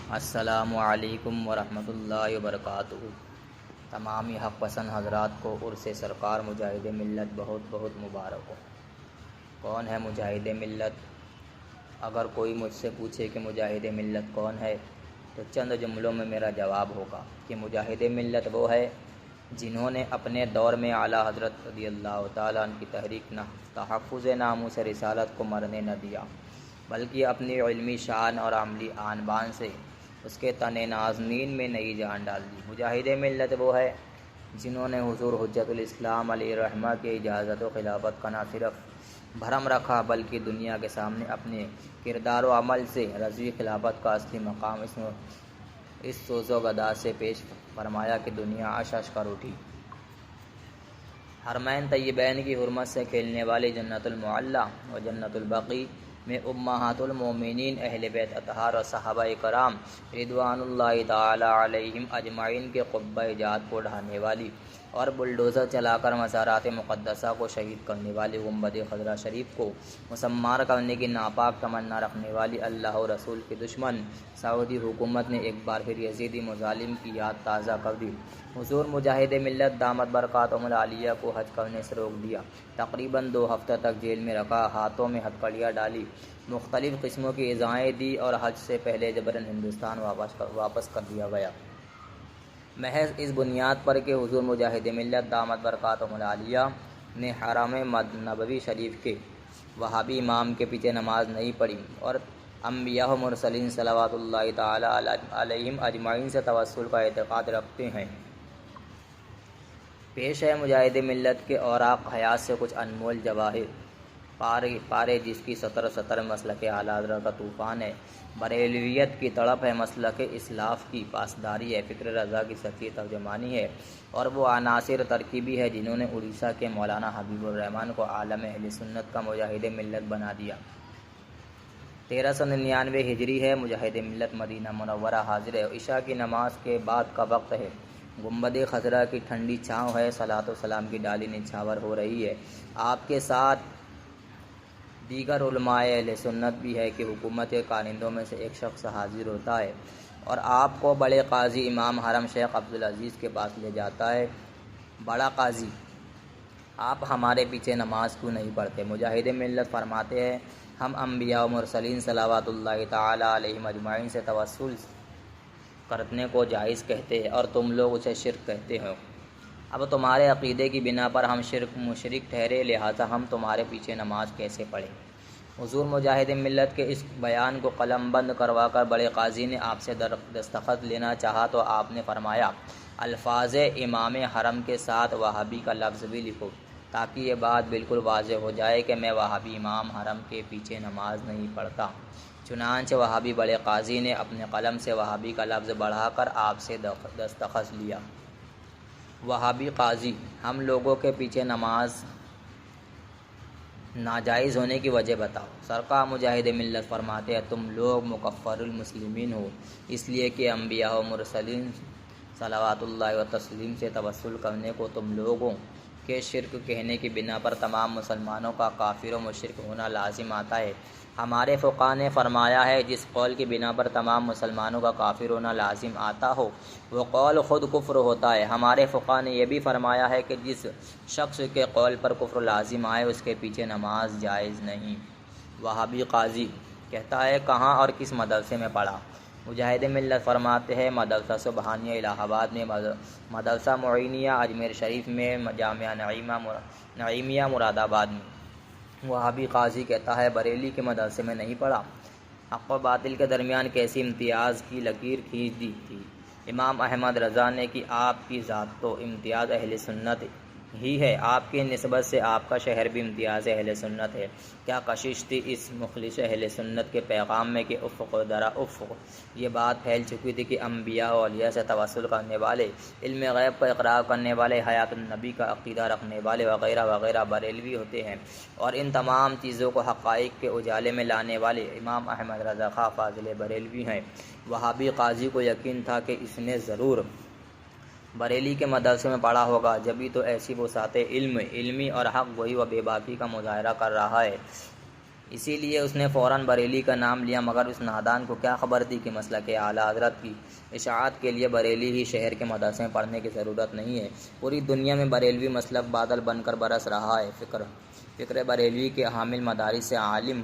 السلام علیکم ورحمۃ اللہ وبرکاتہ۔ تمامی حق پسند حضرات کو عرس سرکار مجاہد ملت بہت بہت مبارک ہو۔ کون ہے مجاہد ملت؟ اگر کوئی مجھ سے پوچھے کہ مجاہد ملت کون ہے تو چند جملوں میں میرا جواب ہوگا کہ مجاہد ملت وہ ہے جنہوں نے اپنے دور میں اعلیٰ حضرت رضی اللہ تعالیٰ عنہ کی تحریک تحفظ ناموس رسالت کو مرنے نہ دیا، بلکہ اپنی علمی شان اور عملی آن بان سے اس کے تن نازنین میں نئی جان ڈال دی۔ مجاہد ملت وہ ہے جنہوں نے حضور حجت الاسلام علیہ الرحمہ کی اجازت و خلافت کا نہ صرف بھرم رکھا بلکہ دنیا کے سامنے اپنے کردار و عمل سے رضوی خلافت کا اصلی مقام اس سوز و گدا سے پیش فرمایا کہ دنیا عش عش کر اٹھی۔ حرمین طیبین کی حرمت سے کھیلنے والی جنت المعلی و جنت البقیع میں امہات المومنین اہل بیت اطہار اور صحابہ کرام رضوان اللہ تعالی علیہم اجمعین کے قبہ جات کو ڈھانے والی اور بلڈوزر چلا کر مزارات مقدسہ کو شہید کرنے والی گنبد خضرا شریف کو مسمار کرنے کی ناپاک تمنا رکھنے والی اللہ و رسول کے دشمن سعودی حکومت نے ایک بار پھر یزیدی مظالم کی یاد تازہ کر دی۔ حضور مجاہد ملت دامت برکاتہم العالیہ کو حج کرنے سے روک دیا، تقریباً 2 ہفتہ تک جیل میں رکھا، ہاتھوں میں ہتکڑیاں ڈالی، مختلف قسموں کی ایذائیں دی اور حج سے پہلے جبراً ہندوستان واپس کر دیا گیا، محض اس بنیاد پر کہ حضور مجاہد ملت دامت برکاتہم العالیہ نے حرم نبوی شریف کے وہابی امام کے پیچھے نماز نہیں پڑھی اور انبیاء و مرسلین صلوات اللہ تعالی علیہم اجمعین سے توسل کا اعتقاد رکھتے ہیں۔ پیش ہے مجاہد ملت کے اوراق حیات سے کچھ انمول جواہر پارے جس کی سطر مسلک اعلیٰ حضرت کا طوفان ہے، بریلویت کی تڑپ ہے، مسلک اسلاف کی پاسداری ہے، فکر رضا کی سچی ترجمانی ہے اور وہ عناصر ترکیبی ہے جنہوں نے اڑیسہ کے مولانا حبیب الرحمن کو عالم اہل سنت کا مجاہد ملت بنا دیا۔ 1399 ہجری ہے، مجاہد ملت مدینہ منورہ حاضر ہے، عشاء کی نماز کے بعد کا وقت ہے، گنبد خضرا کی ٹھنڈی چھاؤں ہے، صلاۃ و سلام کی ڈالی نچھاور ہو رہی ہے، آپ کے ساتھ دیگر علماء اہل سنت بھی ہے کہ حکومت کے کارندوں میں سے ایک شخص حاضر ہوتا ہے اور آپ کو بڑے قاضی امام حرم شیخ عبدالعزیز کے پاس لے جاتا ہے۔ بڑا قاضی، آپ ہمارے پیچھے نماز کیوں نہیں پڑھتے؟ مجاہد ملت فرماتے ہیں، ہم انبیاء و مرسلین صلوات اللہ تعالی علیہم اجمعین سے توسل کرنے کو جائز کہتے ہیں اور تم لوگ اسے شرک کہتے ہو۔ اب تمہارے عقیدے کی بنا پر ہم مشرک ٹھہرے، لہٰذا ہم تمہارے پیچھے نماز کیسے پڑھیں؟ حضور مجاہد ملت کے اس بیان کو قلم بند کروا کر بڑے قاضی نے آپ سے دستخط لینا چاہا تو آپ نے فرمایا، الفاظ امام حرم کے ساتھ وہابی کا لفظ بھی لکھو تاکہ یہ بات بالکل واضح ہو جائے کہ میں وہابی امام حرم کے پیچھے نماز نہیں پڑھتا۔ چنانچہ وہابی بڑے قاضی نے اپنے قلم سے وہابی کا لفظ بڑھا کر آپ سے دستخط لیا۔ وہابی قاضی، ہم لوگوں کے پیچھے نماز ناجائز ہونے کی وجہ بتاؤ۔ سرکار مجاہد ملت فرماتے ہیں، تم لوگ مکفر المسلمین ہو، اس لیے کہ انبیاء و مرسلین صلوات اللہ و تسلیم سے توسل کرنے کو تم لوگوں کے شرک کہنے کی بنا پر تمام مسلمانوں کا کافر و مشرک ہونا لازم آتا ہے۔ ہمارے فقہا نے فرمایا ہے، جس قول کی بنا پر تمام مسلمانوں کا کافر ہونا لازم آتا ہو وہ قول خود کفر ہوتا ہے۔ ہمارے فقہا نے یہ بھی فرمایا ہے کہ جس شخص کے قول پر کفر لازم آئے اس کے پیچھے نماز جائز نہیں۔ وہابی قاضی کہتا ہے، کہاں اور کس مدرسے میں پڑھا؟ مجاہد ملت فرماتے ہیں، مدرسہ سبحانیہ الہ آباد میں، مدرسہ معینیہ اجمیر شریف میں، جامعہ نعیمیہ مراد آباد میں۔ وہابی قاضی کہتا ہے، بریلی کے مدرسے میں نہیں پڑھا۔ حق و باطل کے درمیان کیسی امتیاز کی لکیر کھینچ دی تھی امام احمد رضا نے کہ آپ کی ذات تو امتیاز اہل سنت ہی ہے، آپ کی نسبت سے آپ کا شہر بھی امتیاز اہل سنت ہے۔ کیا کشش تھی اس مخلص اہل سنت کے پیغام میں کہ افق و درا افق یہ بات پھیل چکی تھی کہ انبیاء و اولیاء سے توسل کرنے والے، علم غیب کا اقرار کرنے والے، حیات النبی کا عقیدہ رکھنے والے وغیرہ وغیرہ بریلوی ہوتے ہیں اور ان تمام چیزوں کو حقائق کے اجالے میں لانے والے امام احمد رضا خاں فاضل بریلوی ہیں۔ وہابی قاضی کو یقین تھا کہ اس نے ضرور بریلی کے مدرسے میں پڑھا ہوگا، جبھی تو ایسی وسعت علمی اور حق گوئی و بے باکی کا مظاہرہ کر رہا ہے۔ اسی لیے اس نے فوراً بریلی کا نام لیا، مگر اس نادان کو کیا خبر تھی کہ مسلک اعلیٰ حضرت کی اشاعت کے لیے بریلی ہی شہر کے مدرسے میں پڑھنے کی ضرورت نہیں ہے۔ پوری دنیا میں بریلوی مسلک بادل بن کر برس رہا ہے۔ فکر بریلوی کے حامل مدارس سے عالم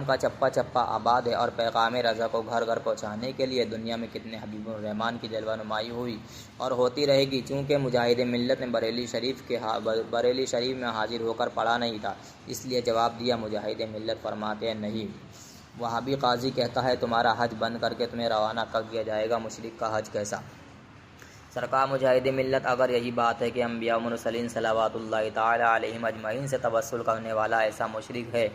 کا چپا چپا آباد ہے، اور پیغام رضا کو گھر گھر پہنچانے کے لیے دنیا میں کتنے حبیب الرحمن کی جلوہ نمائی ہوئی اور ہوتی رہے گی۔ چونکہ مجاہد ملت نے بریلی شریف میں حاضر ہو کر پڑھا نہیں تھا، اس لیے جواب دیا۔ مجاہد ملت فرماتے ہیں نہیں، وہابی قاضی کہتا ہے تمہارا حج بند کر کے تمہیں روانہ کر دیا جائے گا۔ مشرک کا حج کیسا؟ سرکار مجاہد ملت، اگر یہی بات ہے کہ انبیاء و مرسلین صلوات اللہ تعالی علیہم اجمعین سے توسل کرنے والا ایسا مشرک ہے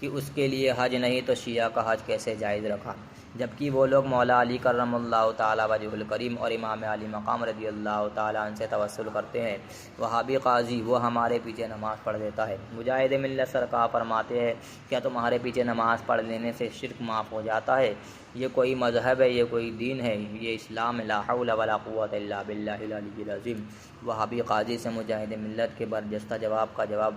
کہ اس کے لیے حج نہیں، تو شیعہ کا حج کیسے جائز رکھا؟ جبکہ وہ لوگ مولا علی کرم اللہ تعالی وجہ الکریم اور امام علی مقام رضی اللہ تعالی عنہ سے توسل کرتے ہیں۔ وہابی قاضی وہ ہمارے پیچھے نماز پڑھ دیتا ہے۔ مجاہد ملت سرکار فرماتے ہیں کیا تمہارے پیچھے نماز پڑھ لینے سے شرک معاف ہو جاتا ہے؟ یہ کوئی مذہب ہے؟ یہ کوئی دین ہے؟ یہ اسلام؟ لا حول ولا قوت الا باللہ العلی العظیم۔ وہابی قاضی سے مجاہد ملت کے برجستہ جواب کا جواب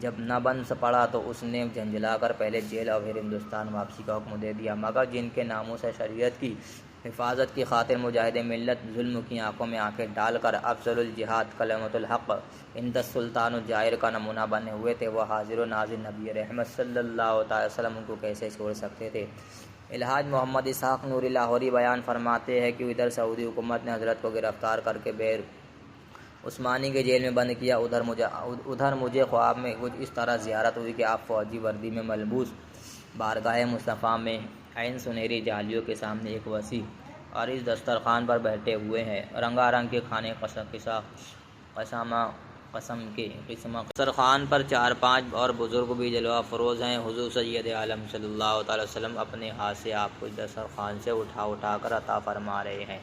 جب نہ بن پڑا تو اس نے جھنجھلا کر پہلے جیل اور پھر ہندوستان واپسی کا حکم دے دیا۔ مگر جن کے ناموس شریعت کی حفاظت کی خاطر مجاہد ملت ظلم کی آنکھوں میں آنکھیں ڈال کر افضل الجہاد کلمۃ الحق عند السلطان الجائر کا نمونہ بنے ہوئے تھے، وہ حاضر و ناظر نبی رحمت صلی اللہ علیہ وسلم کو کیسے چھوڑ سکتے تھے؟ الحاج محمد اسحاق نوری لاہوری بیان فرماتے ہیں کہ ادھر سعودی حکومت نے حضرت کو گرفتار کر کے بیر عثمانی کے جیل میں بند کیا، ادھر مجھے خواب میں کچھ اس طرح زیارت ہوئی کہ آپ فوجی وردی میں ملبوس بارگاہ مصطفیٰ میں عین سنہری جالیوں کے سامنے ایک وسیع اور اس دسترخوان پر بیٹھے ہوئے ہیں۔ رنگا رنگ کے کھانے قسم کے دسترخوان پر 4-5 اور بزرگ بھی جلوہ فروز ہیں۔ حضور سید عالم صلی اللہ تعالی وسلم اپنے ہاتھ سے آپ کو اس دسترخوان سے اٹھا کر عطا فرما رہے ہیں۔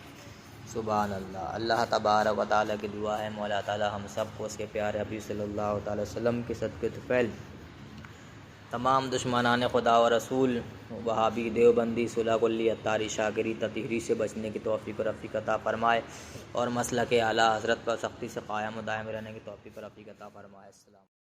سبحان اللہ۔ اللہ تبارک و تعالیٰ کی دعا ہے مولا تعالیٰ ہم سب کو اس کے پیارے حبیب صلی اللہ تعالی وسلم کے صدقے طفیل تمام دشمنان خدا و رسول، وہابی، دیوبندی، صلح کلی، اتاری، شاگری، تطہیری سے بچنے کی توفیق و رفیق عطا فرمائے اور مسلک اعلیٰ حضرت پر سختی سے قائم و دائم رہنے کی توفیق و رفیق عطا فرمائے۔ السلام